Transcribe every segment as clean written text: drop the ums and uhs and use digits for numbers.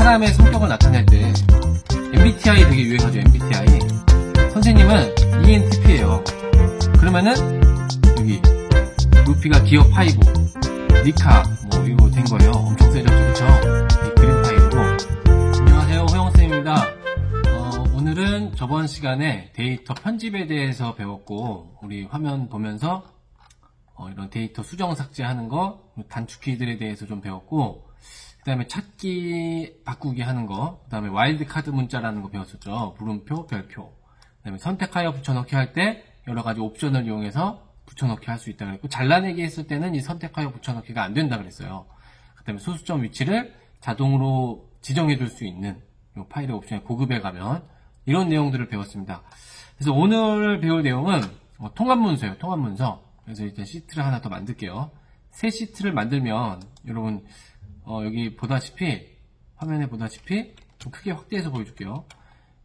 사람의 성격을 나타낼 때 MBTI 되게 유행하죠. MBTI. 선생님은 ENTP예요. 그러면은 여기 루피가 기어 5, 니카 뭐 이거 된 거예요. 엄청 세죠, 그렇죠? 이 그림 파일이고. 안녕하세요, 호영쌤입니다. 오늘은 저번 시간에 데이터 편집에 대해서 배웠고, 우리 화면 보면서 이런 데이터 수정 삭제하는 거, 단축키들에 대해서 좀 배웠고, 그 다음에 찾기 바꾸기 하는 거, 그 다음에 와일드 카드 문자라는 거 배웠었죠. 물음표, 별표. 그 다음에 선택하여 붙여넣기 할 때 여러 가지 옵션을 이용해서 붙여넣기 할 수 있다 그랬고, 잘라내기 했을 때는 이 선택하여 붙여넣기가 안 된다 그랬어요. 그 다음에 소수점 위치를 자동으로 지정해 둘 수 있는 이 파일의 옵션에 고급에 가면 이런 내용들을 배웠습니다. 그래서 오늘 배울 내용은 통합문서예요. 통합문서. 그래서 일단 시트를 하나 더 만들게요. 새 시트를 만들면 여러분 여기 보다시피 화면에 보다시피 좀 크게 확대해서 보여줄게요.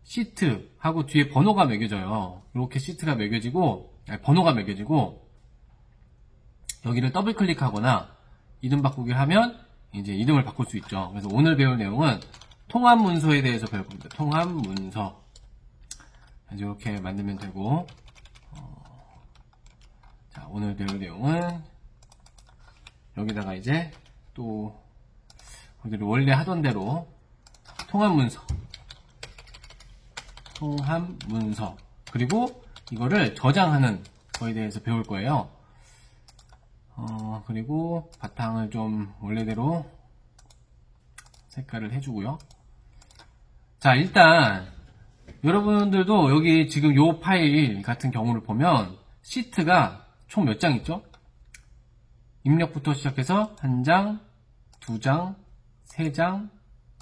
시트하고 뒤에 번호가 매겨져요. 이렇게 시트가 매겨지고 번호가 매겨지고 여기를 더블 클릭하거나 이름 바꾸기 하면 이제 이름을 바꿀 수 있죠. 그래서 오늘 배울 내용은 통합문서에 대해서 배울 겁니다. 통합문서. 이렇게 만들면 되고, 자, 오늘 배울 내용은 여기다가 이제 또 우리가 원래 하던 대로 통합문서 그리고 이거를 저장하는 거에 대해서 배울 거예요. 그리고 바탕을 좀 원래대로 색깔을 해주고요. 자, 일단 여러분들도 여기 지금 요 파일 같은 경우를 보면 시트가 총 몇 장 있죠? 입력부터 시작해서 1장, 2장, 3장,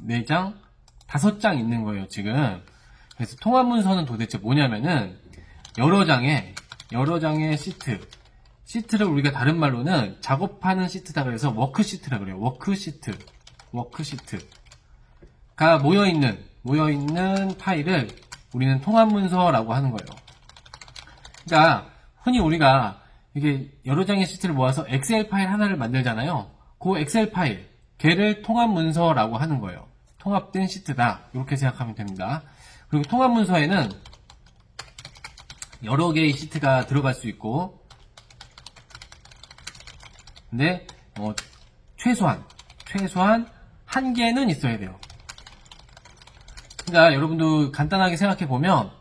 4장, 5장 있는 거예요, 지금. 그래서 통합문서는 도대체 뭐냐면은 여러 장의 시트를 우리가 다른 말로는 작업하는 시트다 그래서 워크시트라 그래요. 워크시트가 모여있는 파일을 우리는 통합문서라고 하는 거예요. 그러니까 흔히 우리가 이게 여러 장의 시트를 모아서 엑셀 파일 하나를 만들잖아요. 그 엑셀 파일, 걔를 통합문서라고 하는 거예요. 통합된 시트다. 이렇게 생각하면 됩니다. 그리고 통합문서에는 여러 개의 시트가 들어갈 수 있고, 근데 최소한 1개는 있어야 돼요. 그러니까 여러분도 간단하게 생각해 보면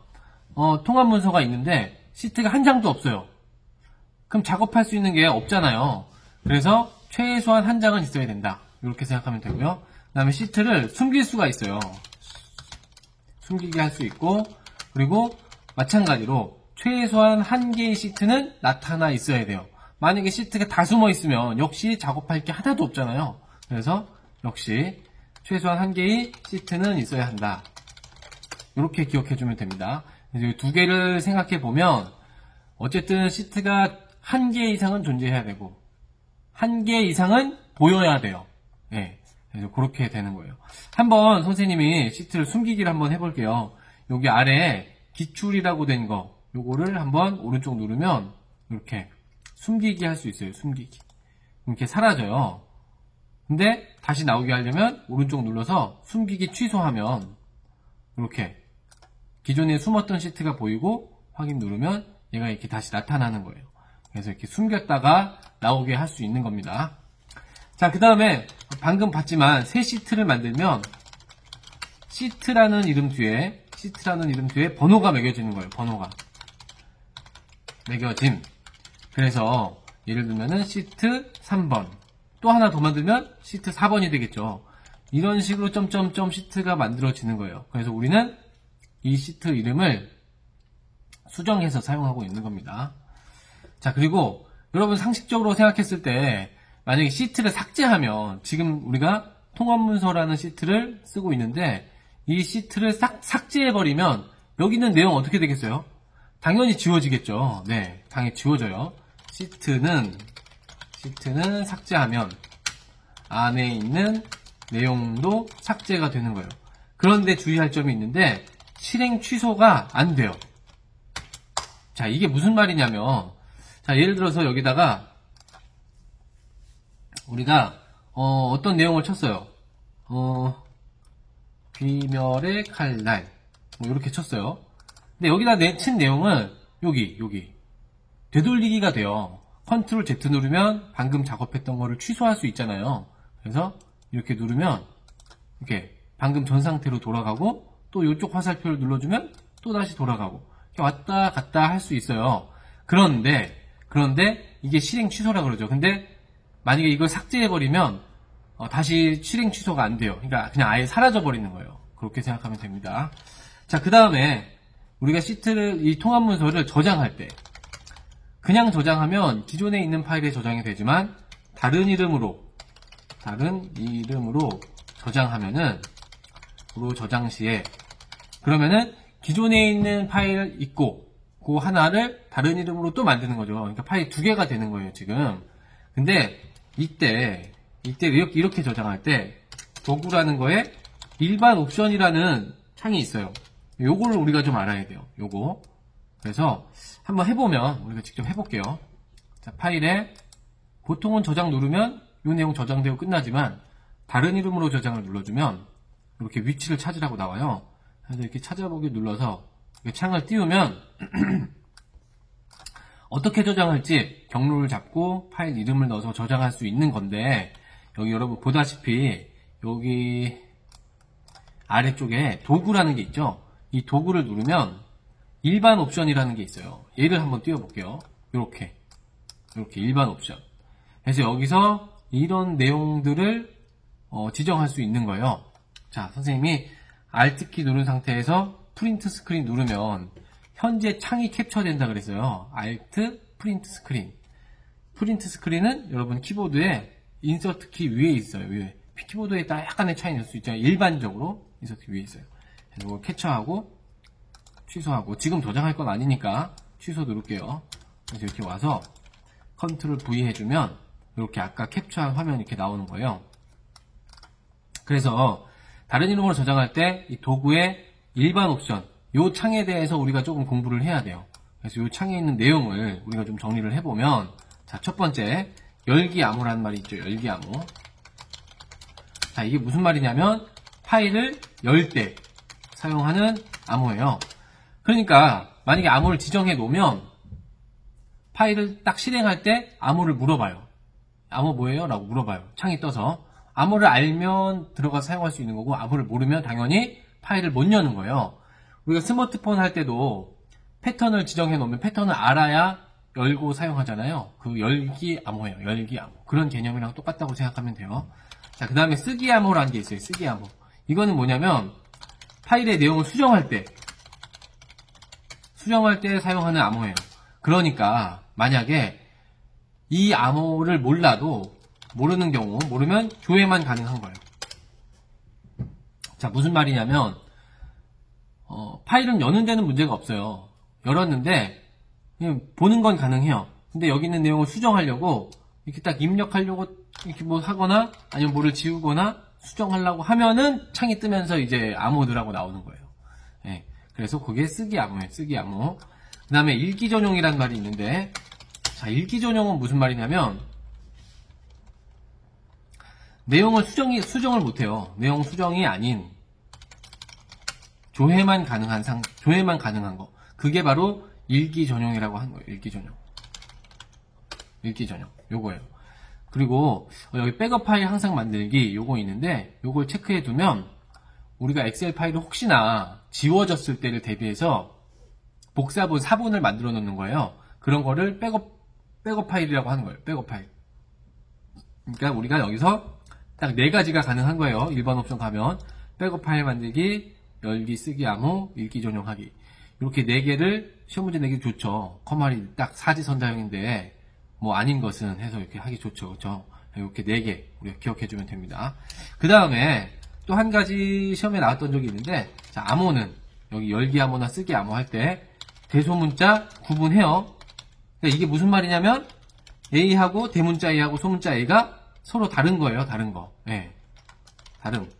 통합문서가 있는데 시트가 한 장도 없어요. 그럼 작업할 수 있는 게 없잖아요. 그래서 최소한 한 장은 있어야 된다. 이렇게 생각하면 되고요. 그 다음에 시트를 숨길 수가 있어요. 숨기게 할 수 있고, 그리고 마찬가지로 최소한 한 개의 시트는 나타나 있어야 돼요. 만약에 시트가 다 숨어 있으면 역시 작업할 게 하나도 없잖아요. 그래서 역시 최소한 한 개의 시트는 있어야 한다. 이렇게 기억해주면 됩니다. 그래서 두 개를 생각해 보면 어쨌든 시트가 한 개 이상은 존재해야 되고 한 개 이상은 보여야 돼요. 네, 그래서 그렇게 되는 거예요. 한번 선생님이 시트를 숨기기를 한번 해볼게요. 여기 아래 기출이라고 된 거 요거를 한번 오른쪽 누르면 이렇게 숨기기 할 수 있어요. 숨기기. 이렇게 사라져요. 근데 다시 나오게 하려면 오른쪽 눌러서 숨기기 취소하면 이렇게 기존에 숨었던 시트가 보이고 확인 누르면 얘가 이렇게 다시 나타나는 거예요. 그래서 이렇게 숨겼다가 나오게 할 수 있는 겁니다. 자, 그 다음에 방금 봤지만 새 시트를 만들면 시트라는 이름 뒤에 번호가 매겨지는 거예요. 번호가 매겨짐. 그래서 예를 들면은 시트 3번 또 하나 더 만들면 시트 4번이 되겠죠. 이런 식으로 점점점 시트가 만들어지는 거예요. 그래서 우리는 이 시트 이름을 수정해서 사용하고 있는 겁니다. 자, 그리고 여러분 상식적으로 생각했을 때 만약에 시트를 삭제하면 지금 우리가 통합문서라는 시트를 쓰고 있는데 이 시트를 삭제해버리면 여기 있는 내용 어떻게 되겠어요? 당연히 지워지겠죠. 네, 당연히 지워져요. 시트는 삭제하면 안에 있는 내용도 삭제가 되는 거예요. 그런데 주의할 점이 있는데 실행 취소가 안 돼요. 자, 이게 무슨 말이냐면, 자, 예를 들어서 여기다가 우리가 어떤 내용을 쳤어요. 귀멸의 칼날 뭐 이렇게 쳤어요. 근데 여기다 친 내용은 여기 되돌리기가 돼요. 컨트롤 Z 누르면 방금 작업했던 거를 취소할 수 있잖아요. 그래서 이렇게 누르면 이렇게 방금 전 상태로 돌아가고 또 이쪽 화살표를 눌러주면 또 다시 돌아가고 이렇게 왔다 갔다 할 수 있어요. 그런데 이게 실행 취소라 그러죠. 근데 만약에 이걸 삭제해버리면 다시 실행 취소가 안 돼요. 그러니까 그냥 아예 사라져 버리는 거예요. 그렇게 생각하면 됩니다. 자, 그 다음에 우리가 시트를 이 통합 문서를 저장할 때 그냥 저장하면 기존에 있는 파일에 저장이 되지만 다른 이름으로 저장하면은 저장 시에 그러면은 기존에 있는 파일 있고 그 하나를 다른 이름으로 또 만드는 거죠. 그러니까 파일 두 개가 되는 거예요, 지금. 근데 이때 이렇게 저장할 때 도구라는 거에 일반 옵션이라는 창이 있어요. 요거를 우리가 좀 알아야 돼요. 요거. 그래서 한번 해보면 우리가 직접 해볼게요. 자, 파일에 보통은 저장 누르면 요 내용 저장되고 끝나지만 다른 이름으로 저장을 눌러주면 이렇게 위치를 찾으라고 나와요. 그래서 이렇게 찾아보기 눌러서 이렇게 창을 띄우면 어떻게 저장할지 경로를 잡고 파일 이름을 넣어서 저장할 수 있는 건데 여기 여러분 보다시피 여기 아래쪽에 도구라는 게 있죠. 이 도구를 누르면 일반 옵션이라는 게 있어요. 얘를 한번 띄워볼게요. 이렇게 일반 옵션. 그래서 여기서 이런 내용들을 지정할 수 있는 거예요. 자, 선생님이 Alt키 누른 상태에서 프린트 스크린 누르면 현재 창이 캡처된다 그랬어요. Alt 프린트 스크린. 프린트 스크린은 여러분 키보드에 인서트 키 위에 있어요. 위에. 키보드에 따라 약간의 차이는 있을 수 있지만 일반적으로 인서트 위에 있어요. 그래서 이걸 캡처하고 취소하고 지금 저장할 건 아니니까 취소 누를게요. 그래서 이렇게 와서 컨트롤 V 해주면 이렇게 아까 캡처한 화면이 이렇게 나오는 거예요. 그래서 다른 이름으로 저장할 때 이 도구의 일반 옵션 이 창에 대해서 우리가 조금 공부를 해야 돼요. 그래서 이 창에 있는 내용을 우리가 좀 정리를 해보면 자, 첫 번째 열기 암호라는 말이 있죠. 열기 암호. 자, 이게 무슨 말이냐면 파일을 열 때 사용하는 암호예요. 그러니까 만약에 암호를 지정해 놓으면 파일을 딱 실행할 때 암호를 물어봐요. 암호 뭐예요? 라고 물어봐요. 창이 떠서. 암호를 알면 들어가서 사용할 수 있는 거고 암호를 모르면 당연히 파일을 못 여는 거예요. 우리가 스마트폰 할 때도 패턴을 지정해 놓으면 패턴을 알아야 열고 사용하잖아요. 그 열기 암호예요. 열기 암호. 그런 개념이랑 똑같다고 생각하면 돼요. 자, 그 다음에 쓰기 암호라는 게 있어요. 쓰기 암호. 이거는 뭐냐면 파일의 내용을 수정할 때 사용하는 암호예요. 그러니까 만약에 이 암호를 모르는 경우 모르면 조회만 가능한 거예요. 자, 무슨 말이냐면 파일은 여는 데는 문제가 없어요. 열었는데 그냥 보는 건 가능해요. 근데 여기 있는 내용을 수정하려고 이렇게 딱 입력하려고 이렇게 뭐 하거나 아니면 뭐를 지우거나 수정하려고 하면은 창이 뜨면서 이제 암호들하고 나오는 거예요. 네, 그래서 그게 쓰기 암호예요. 쓰기 암호. 그 다음에 읽기 전용이라는 말이 있는데 자, 읽기 전용은 무슨 말이냐면 내용을 수정을 못해요. 내용 수정이 아닌 조회만 가능한 거. 그게 바로 읽기 전용이라고 하는 거예요. 읽기 전용. 요거예요. 그리고 여기 백업 파일 항상 만들기 요거 있는데 요걸 체크해 두면 우리가 엑셀 파일이 혹시나 지워졌을 때를 대비해서 복사본, 사본을 만들어 놓는 거예요. 그런 거를 백업 파일이라고 하는 거예요. 백업 파일. 그러니까 우리가 여기서 딱 4가지가 가능한 거예요. 1번 옵션 가면 백업 파일 만들기, 열기, 쓰기 암호, 읽기 전용하기. 이렇게 4개를 시험 문제 내기 좋죠. 컴활이 딱 사지선다형인데 뭐 아닌 것은 해서 이렇게 하기 좋죠. 그렇죠? 이렇게 4개 우리가 기억해주면 됩니다. 그 다음에 또 한 가지 시험에 나왔던 적이 있는데 자, 암호는 여기 열기 암호나 쓰기 암호 할 때 대소문자 구분해요. 그러니까 이게 무슨 말이냐면 A하고 대문자 A하고 소문자 A가 서로 다른 거예요. 다른 거. 네. 다름.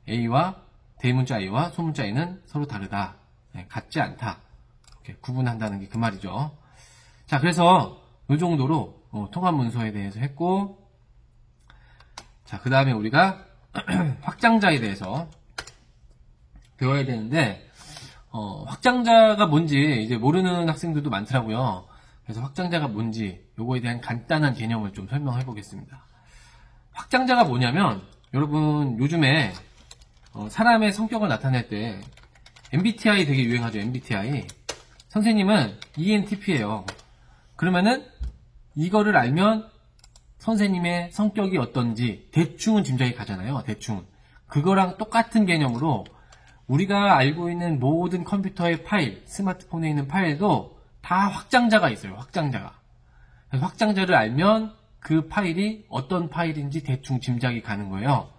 A와 대문자 A와 소문자 A는 서로 다르다. 네, 같지 않다. 이렇게 구분한다는 게 그 말이죠. 자, 그래서 이 정도로 통합 문서에 대해서 했고 자, 그 다음에 우리가 확장자에 대해서 배워야 되는데, 확장자가 뭔지 이제 모르는 학생들도 많더라고요. 그래서 확장자가 뭔지 요거에 대한 간단한 개념을 좀 설명해 보겠습니다. 확장자가 뭐냐면, 여러분 요즘에 사람의 성격을 나타낼 때 MBTI 되게 유행하죠. MBTI. 선생님은 ENTP예요. 그러면은 이거를 알면 선생님의 성격이 어떤지 대충은 짐작이 가잖아요. 대충은. 그거랑 똑같은 개념으로 우리가 알고 있는 모든 컴퓨터의 파일, 스마트폰에 있는 파일도 다 확장자가 있어요. 확장자가. 확장자를 알면 그 파일이 어떤 파일인지 대충 짐작이 가는 거예요.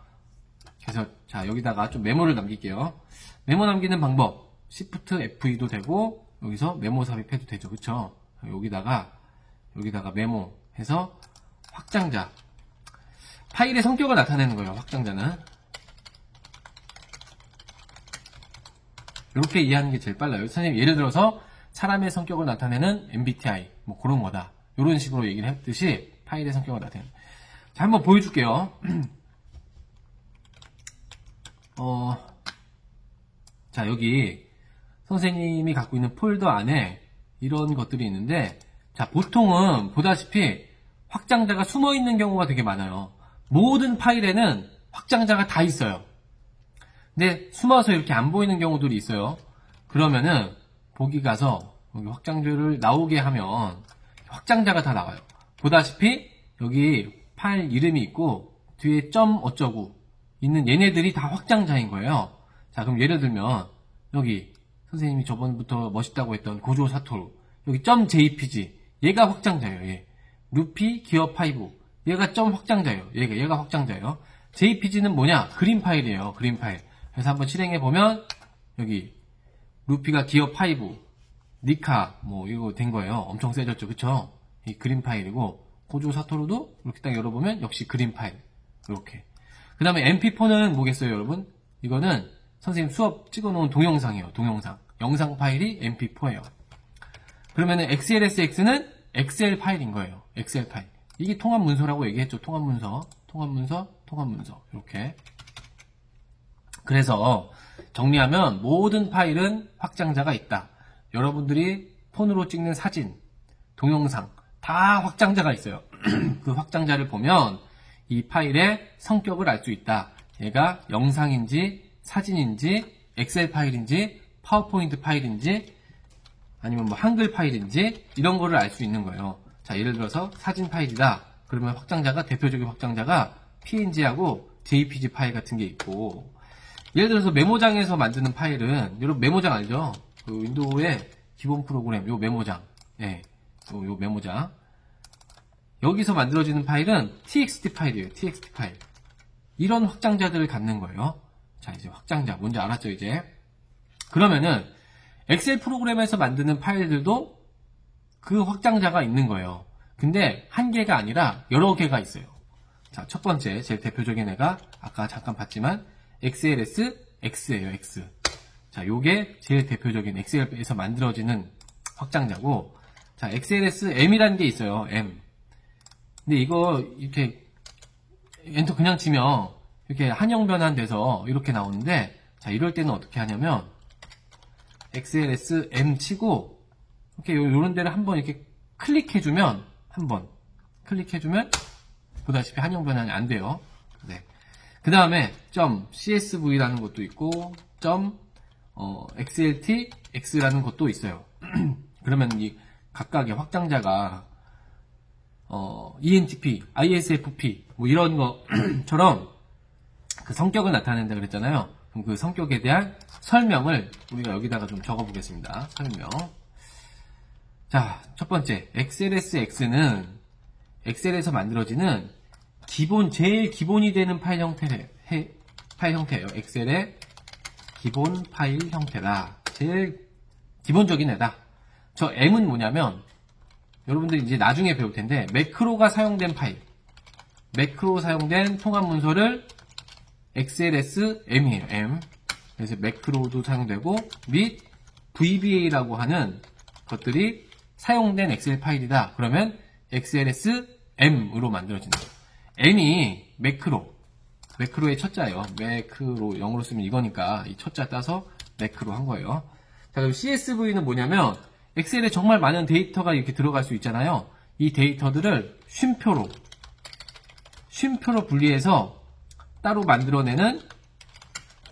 그래서 자, 여기다가 좀 메모를 남길게요. 메모 남기는 방법 Shift F2도 되고 여기서 메모 삽입해도 되죠. 그쵸? 여기다가 메모해서 확장자, 파일의 성격을 나타내는 거예요. 확장자는 이렇게 이해하는 게 제일 빨라요. 선생님 예를 들어서 사람의 성격을 나타내는 MBTI 뭐 그런 거다, 이런 식으로 얘기를 했듯이 파일의 성격을 나타내는. 자, 한번 보여줄게요. 자, 여기 선생님이 갖고 있는 폴더 안에 이런 것들이 있는데, 자, 보통은 보다시피 확장자가 숨어 있는 경우가 되게 많아요. 모든 파일에는 확장자가 다 있어요. 근데 숨어서 이렇게 안 보이는 경우들이 있어요. 그러면은 보기 가서 여기 확장자를 나오게 하면 확장자가 다 나와요. 보다시피 여기 파일 이름이 있고 뒤에 점 어쩌고 있는 얘네들이 다 확장자인 거예요. 자, 그럼 예를 들면 여기 선생님이 저번부터 멋있다고 했던 고조 사토루, 여기 .jpg 얘가 확장자예요. 얘. 루피 기어 5 얘가 확장자예요. 얘가 확장자예요. jpg는 뭐냐? 그림 파일이에요. 그림 파일. 그래서 한번 실행해 보면 여기 루피가 기어 5, 니카 뭐 이거 된 거예요. 엄청 세졌죠, 그쵸? 이 그림 파일이고, 고조 사토루도 이렇게 딱 열어보면 역시 그림 파일. 이렇게. 그 다음에 MP4는 뭐겠어요, 여러분? 이거는 선생님 수업 찍어놓은 동영상이에요. 동영상. 영상 파일이 MP4예요. 그러면은 XLSX는 엑셀 파일인 거예요. 엑셀 파일. 이게 통합 문서라고 얘기했죠. 통합 문서. 이렇게. 그래서 정리하면 모든 파일은 확장자가 있다. 여러분들이 폰으로 찍는 사진, 동영상 다 확장자가 있어요. 그 확장자를 보면 이 파일의 성격을 알 수 있다. 얘가 영상인지 사진인지 엑셀 파일인지 파워포인트 파일인지 아니면 뭐 한글 파일인지 이런 거를 알 수 있는 거예요. 자, 예를 들어서 사진 파일이다. 그러면 확장자가, 대표적인 확장자가 PNG하고 JPG 파일 같은 게 있고, 예를 들어서 메모장에서 만드는 파일은, 여러분 메모장 알죠? 그 윈도우의 기본 프로그램, 요 메모장. 예. 요 메모장. 여기서 만들어지는 파일은 TXT 파일이에요. TXT 파일. 이런 확장자들을 갖는 거예요. 자, 이제 확장자. 뭔지 알았죠, 이제? 그러면은, 엑셀 프로그램에서 만드는 파일들도 그 확장자가 있는 거예요. 근데 한 개가 아니라 여러 개가 있어요. 자, 첫 번째, 제일 대표적인 애가 아까 잠깐 봤지만 XLSX예요, X. 자, 요게 제일 대표적인 엑셀에서 만들어지는 확장자고, 자, XLSM이라는 게 있어요, M. 근데 이거 이렇게 엔터 그냥 치면 이렇게 한영 변환돼서 이렇게 나오는데, 자, 이럴 때는 어떻게 하냐면 XLSM 치고 이렇게 요런 데를 한번 이렇게 클릭해주면, 보다시피 한영 변환이 안 돼요. 네. 그 다음에 .csv라는 것도 있고 .xltx라는 것도 있어요. 그러면 이 각각의 확장자가 ENTP, ISFP 뭐 이런 것처럼 그 성격을 나타낸다 그랬잖아요. 그럼 그 성격에 대한 설명을 우리가 여기다가 좀 적어 보겠습니다. 설명. 자, 첫 번째, XLSX는 엑셀에서 만들어지는 제일 기본이 되는 파일 형태예요. 엑셀의 기본 파일 형태다. 제일 기본적인 애다. 저 M은 뭐냐면, 여러분들이 이제 나중에 배울 텐데, 매크로가 사용된 파일, 매크로 사용된 통합 문서를 XLSM이에요. M. 그래서 매크로도 사용되고, 및 VBA라고 하는 것들이 사용된 엑셀 파일이다. 그러면 XLSM으로 만들어진다. M이 매크로, 매크로의 첫자예요. 매크로 영어로 쓰면 이거니까 이 첫자 따서 매크로 한 거예요. 자, 그럼 CSV는 뭐냐면 엑셀에 정말 많은 데이터가 이렇게 들어갈 수 있잖아요. 이 데이터들을 쉼표로 분리해서 따로 만들어내는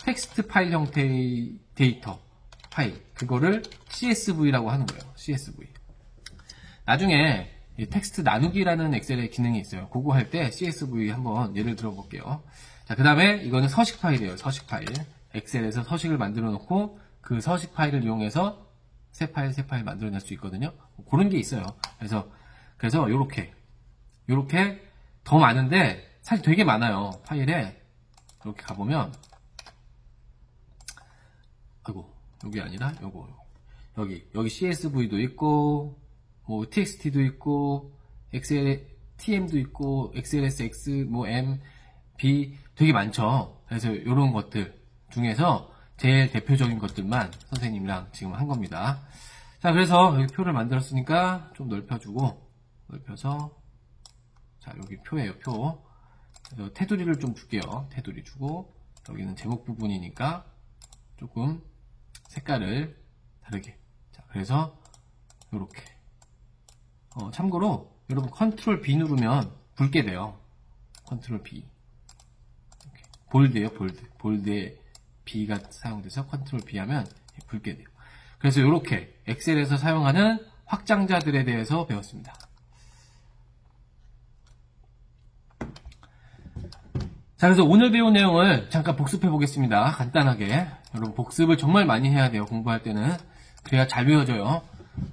텍스트 파일 형태의 데이터 파일, 그거를 CSV라고 하는 거예요. CSV. 나중에 이 텍스트 나누기라는 엑셀의 기능이 있어요. 그거 할 때 CSV 한번 예를 들어 볼게요. 자, 그 다음에 이거는 서식 파일이에요. 서식 파일. 엑셀에서 서식을 만들어 놓고 그 서식 파일을 이용해서 새 파일 만들어낼 수 있거든요. 그런 게 있어요. 그래서 요렇게 더 많은데 사실 되게 많아요. 파일에 이렇게 가보면, 아이고, 여기 아니라 요거 여기 CSV도 있고 뭐 TXT도 있고 엑셀 TM도 있고 XLSX 뭐 M B 되게 많죠. 그래서 이런 것들 중에서 제일 대표적인 것들만 선생님이랑 지금 한 겁니다. 자, 그래서 여기 표를 만들었으니까 좀 넓혀서, 자, 여기 표예요. 표. 그래서 테두리를 좀 줄게요. 테두리 주고, 여기는 제목 부분이니까 조금 색깔을 다르게. 자, 그래서 요렇게. 참고로 여러분 컨트롤 B 누르면 붉게 돼요. 컨트롤 B. 이렇게. 볼드예요. 볼드에 B가 사용돼서 컨트롤 B 하면 붉게 돼요. 그래서 이렇게 엑셀에서 사용하는 확장자들에 대해서 배웠습니다. 자, 그래서 오늘 배운 내용을 잠깐 복습해 보겠습니다. 간단하게. 여러분 복습을 정말 많이 해야 돼요. 공부할 때는. 그래야 잘 외워져요.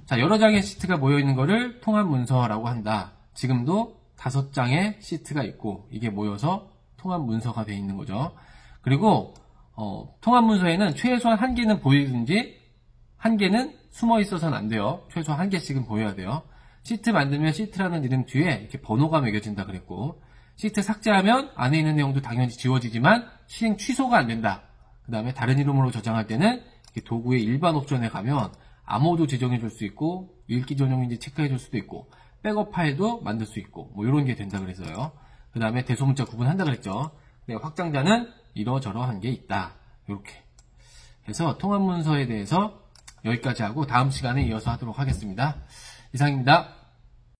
자, 여러 장의 시트가 모여있는 거를 통합문서라고 한다. 지금도 5장의 시트가 있고 이게 모여서 통합문서가 되어 있는 거죠. 그리고 통합문서에는 최소한 1개는 보이든지 1개는 숨어 있어서는 안 돼요. 최소한 1개씩은 보여야 돼요. 시트 만들면 시트라는 이름 뒤에 이렇게 번호가 매겨진다 그랬고, 시트 삭제하면 안에 있는 내용도 당연히 지워지지만 실행 취소가 안 된다. 그 다음에 다른 이름으로 저장할 때는 도구의 일반 옵션에 가면 암호도 지정해 줄 수 있고, 읽기 전용인지 체크해 줄 수도 있고, 백업 파일도 만들 수 있고, 뭐 이런 게 된다 그래서요. 그 다음에 대소문자 구분한다 그랬죠. 네, 확장자는 이러저러한 게 있다. 이렇게. 그래서 통합문서에 대해서 여기까지 하고 다음 시간에 이어서 하도록 하겠습니다. 이상입니다.